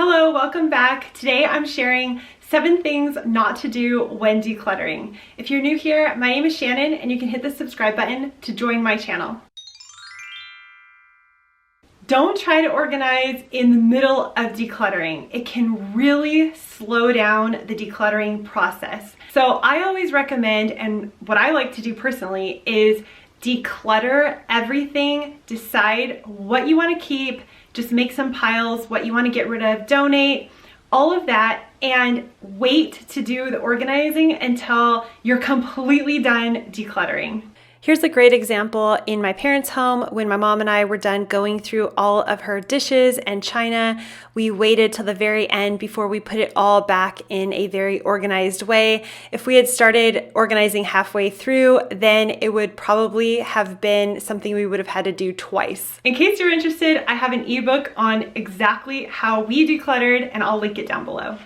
Hello, welcome back. Today I'm sharing 7 things not to do when decluttering. If you're new here, my name is Shannon and you can hit the subscribe button to join my channel. Don't try to organize in the middle of decluttering. It can really slow down the decluttering process. So I always recommend, and what I like to do personally, is declutter everything, decide what you want to keep, just make some piles, what you want to get rid of, donate, all of that, and wait to do the organizing until you're completely done decluttering. Here's a great example in my parents' home. When my mom and I were done going through all of her dishes and china, we waited till the very end before we put it all back in a very organized way. If we had started organizing halfway through, then it would probably have been something we would have had to do twice. In case you're interested, I have an ebook on exactly how we decluttered, and I'll link it down below.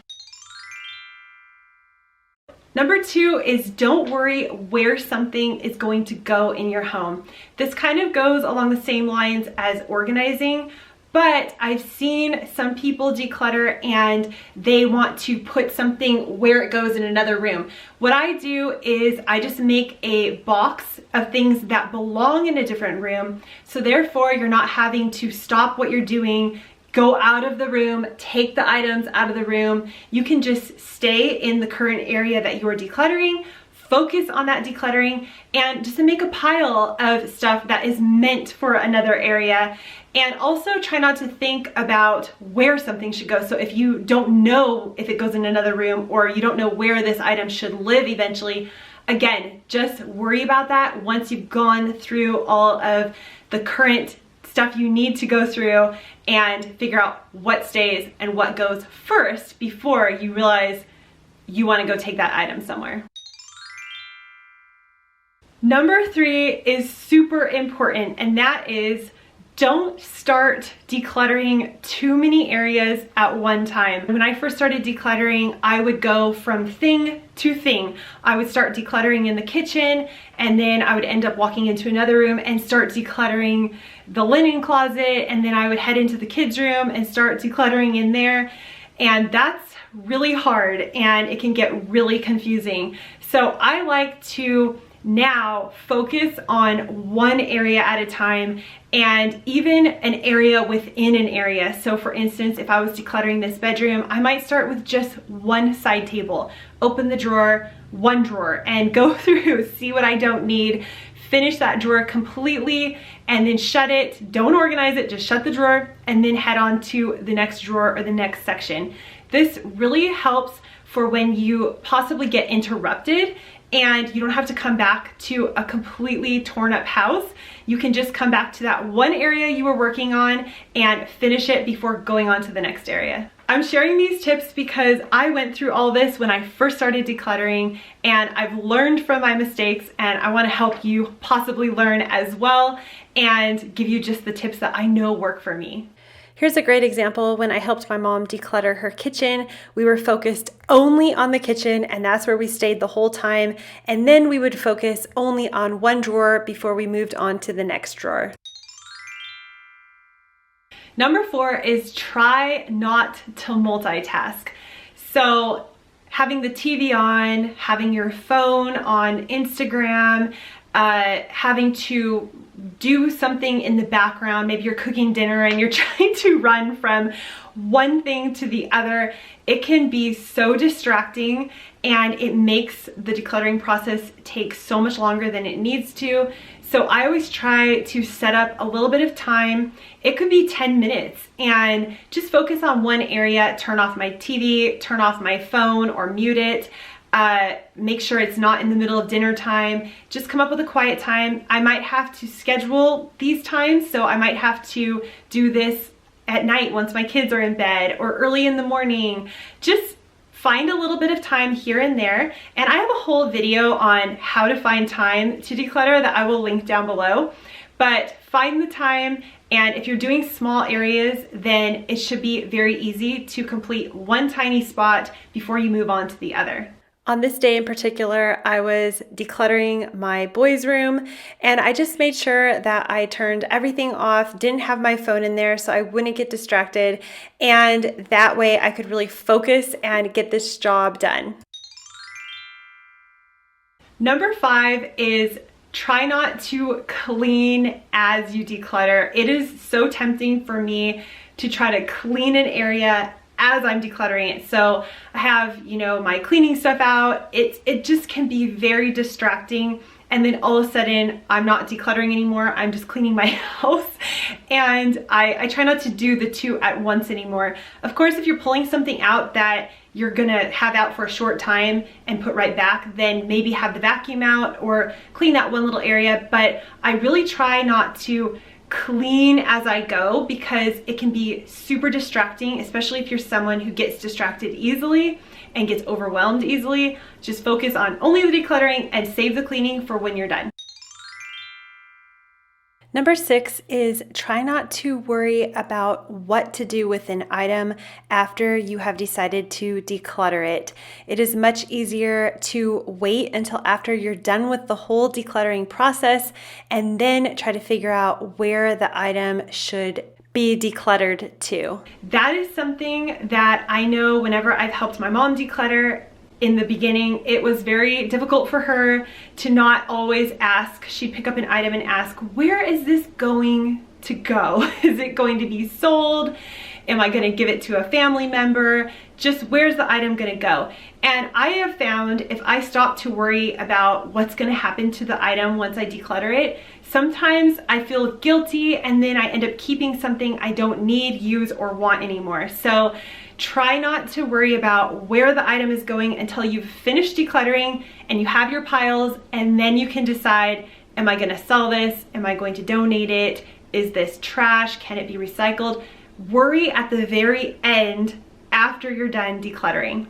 Number 2 is don't worry where something is going to go in your home. This kind of goes along the same lines as organizing, but I've seen some people declutter and they want to put something where it goes in another room. What I do is I just make a box of things that belong in a different room, so therefore you're not having to stop what you're doing, go out of the room, take the items out of the room. You can just stay in the current area that you're decluttering, focus on that decluttering, and just make a pile of stuff that is meant for another area. And also try not to think about where something should go. So if you don't know if it goes in another room, or you don't know where this item should live eventually, again, just worry about that once you've gone through all of the current stuff you need to go through and figure out what stays and what goes first before you realize you want to go take that item somewhere. Number 3 is super important, and that is don't start decluttering too many areas at one time. When I first started decluttering, I would go from thing to thing. I would start decluttering in the kitchen, and then I would end up walking into another room and start decluttering the linen closet, and then I would head into the kids' room and start decluttering in there. And that's really hard and it can get really confusing. So I like to now focus on one area at a time, and even an area within an area. So for instance, if I was decluttering this bedroom, I might start with just one side table, open the drawer, one drawer, and go through, see what I don't need, finish that drawer completely, and then shut it. Don't organize it, just shut the drawer, and then head on to the next drawer or the next section. This really helps for when you possibly get interrupted and you don't have to come back to a completely torn up house. You can just come back to that one area you were working on and finish it before going on to the next area. I'm sharing these tips because I went through all this when I first started decluttering, and I've learned from my mistakes, and I want to help you possibly learn as well and give you just the tips that I know work for me. Here's a great example. When I helped my mom declutter her kitchen, we were focused only on the kitchen, and that's where we stayed the whole time. And then we would focus only on one drawer before we moved on to the next drawer. Number 4 is try not to multitask. So having the TV on, having your phone on Instagram, having to do something in the background, maybe you're cooking dinner and you're trying to run from one thing to the other. It can be so distracting, and it makes the decluttering process take so much longer than it needs to. So I always try to set up a little bit of time. It could be 10 minutes, and just focus on one area, turn off my TV, turn off my phone or mute it. Make sure it's not in the middle of dinner time. Just come up with a quiet time. I might have to schedule these times, so I might have to do this at night once my kids are in bed, or early in the morning. Just find a little bit of time here and there. And I have a whole video on how to find time to declutter that I will link down below. But find the time, and if you're doing small areas, then it should be very easy to complete one tiny spot before you move on to the other. On this day in particular, I was decluttering my boys' room, and I just made sure that I turned everything off, didn't have my phone in there so I wouldn't get distracted, and that way I could really focus and get this job done. Number 5 is try not to clean as you declutter. It is so tempting for me to try to clean an area as I'm decluttering it. So I have, my cleaning stuff out. It just can be very distracting. And then all of a sudden I'm not decluttering anymore. I'm just cleaning my house. And I try not to do the two at once anymore. Of course, if you're pulling something out that you're gonna have out for a short time and put right back, then maybe have the vacuum out or clean that one little area. But I really try not to clean as I go because it can be super distracting, especially if you're someone who gets distracted easily and gets overwhelmed easily. Just focus on only the decluttering and save the cleaning for when you're done. Number 6 is try not to worry about what to do with an item after you have decided to declutter it. It is much easier to wait until after you're done with the whole decluttering process and then try to figure out where the item should be decluttered to. That is something that I know whenever I've helped my mom declutter. In the beginning, it was very difficult for her to not always ask. She'd pick up an item and ask, where is this going to go? Is it going to be sold? Am I going to give it to a family member? Just where's the item going to go? And I have found if I stop to worry about what's going to happen to the item once I declutter it, sometimes I feel guilty and then I end up keeping something I don't need, use, or want anymore. So try not to worry about where the item is going until you've finished decluttering and you have your piles, and then you can decide, am I going to sell this? Am I going to donate it? Is this trash? Can it be recycled? Worry at the very end after you're done decluttering.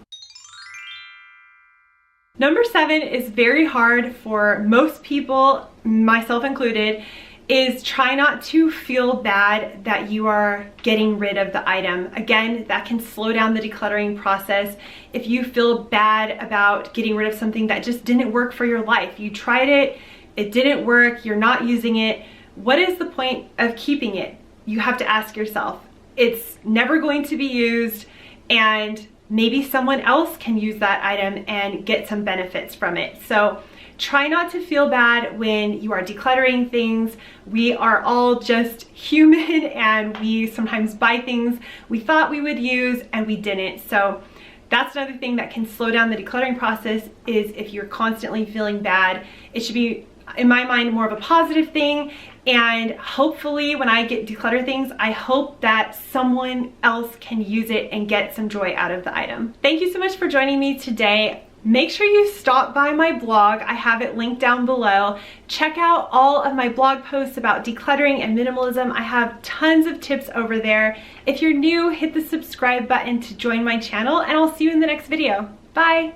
Number 7 is very hard for most people, myself included, is try not to feel bad that you are getting rid of the item. Again, that can slow down the decluttering process. If you feel bad about getting rid of something that just didn't work for your life, you tried it, it didn't work, you're not using it, what is the point of keeping it? You have to ask yourself. It's never going to be used, and maybe someone else can use that item and get some benefits from it. So try not to feel bad when you are decluttering things. We are all just human and we sometimes buy things we thought we would use and we didn't. So that's another thing that can slow down the decluttering process, is if you're constantly feeling bad. It should be, in my mind, more of a positive thing. And hopefully when I get declutter things, I hope that someone else can use it and get some joy out of the item. Thank you so much for joining me today. Make sure you stop by my blog. I have it linked down below. Check out all of my blog posts about decluttering and minimalism. I have tons of tips over there. If you're new, hit the subscribe button to join my channel, and I'll see you in the next video. Bye.